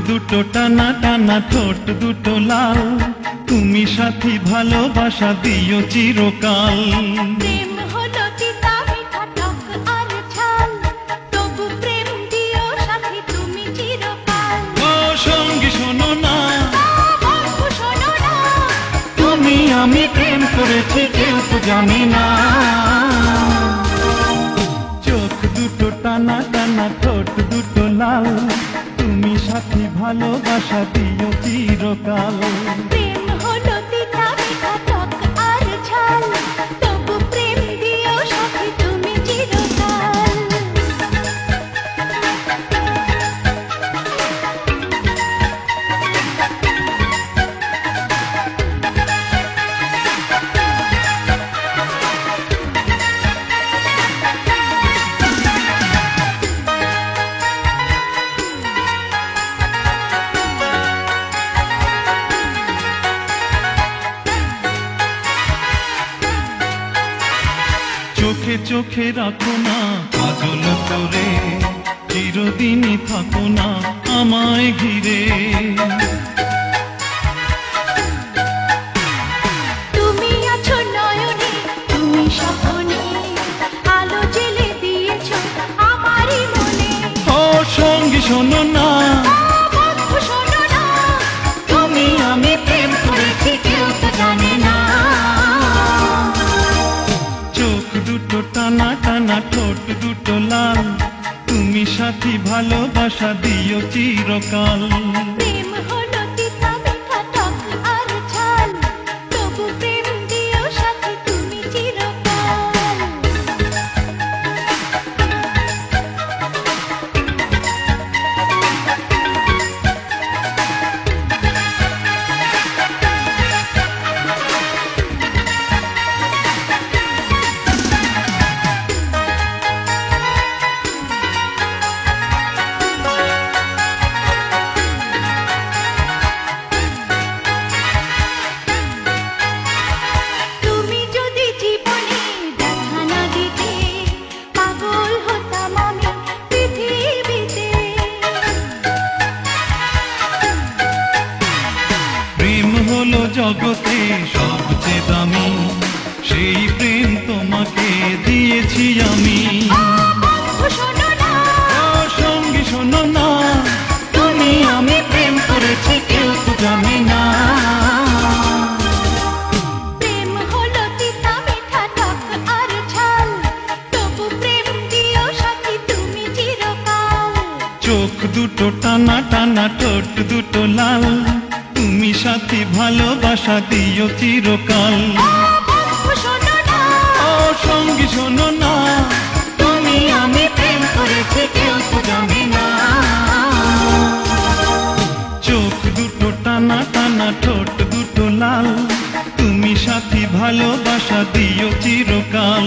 দুটো টানা টানা, ঠোঁট দুটো লাল, তুমি সাথী ভালোবাসা দিও চিরকাল। প্রেম হলো তিতা মিঠা টক আর ঝাল, তবু প্রেম দিও সাথী তুমি চিরকাল। ও সঙ্গী শোনো না, বন্ধু শোনো না, তুমি আমি প্রেম করেছি কেউ তো জানে না। চোখ দুটো টানা টানা, ঠোঁট দুটো লাল, তুমি সাথী ভালোবাসা দিও চিরকাল। প্রেম হলো তিতা মিঠা টক আর ঝাল, তবু প্রেম দিও সাথী তুমি চিরকাল। চোখে চোখে রাখো না কাজল করে, চিরদিনই থাকো না আমায় ঘিরে। তুমি আছো নয়নে, তুমি স্বপ্নে, আলো জেলে দিয়েছো আমারই মনে। ও সঙ্গী শোনো না, বন্ধু শোনো না, তুমি আমি প্রেম করেছি কেউ তো জানে না। চোখ দুটো টানা টানা, ঠোঁট দুটো লাল, তুমি সাথী ভালোবাসা দিও চিরকাল। প্রেম হলো তিতা মিঠা টক আর ঝাল, তবু প্রেম দিও সাথী তুমি চিরকাল। তুমি যদি জীবনে দেখা না দিতে, পাগল হতাম আমি পৃথিবীতে। প্রেম হলো জগতে সবচেয়ে দামি, সেই প্রেম তোমাকে দিয়েছি আমি। বন্ধু শোনো না, ও সঙ্গী শোনো না, তুমি আমি প্রেম করেছি কেউ তো জানে না। প্রেম হলো তিতা মিঠা টক আর ঝাল, তবু প্রেম দিও সাথী তুমি চিরকাল। চোখ দুটো টানা টানা, ঠোঁট দুটো লাল, তুমি সাথী ভালোবাসা দিও চিরকাল। বন্ধু শোনো না, ও সঙ্গী শোনো না, তুমি আমি প্রেম করেছি কেউ তো জানে না। চোখ দুটো টানা টানা, ঠোঁট দুটো লাল, তুমি সাথী ভালোবাসা দিও চিরকাল।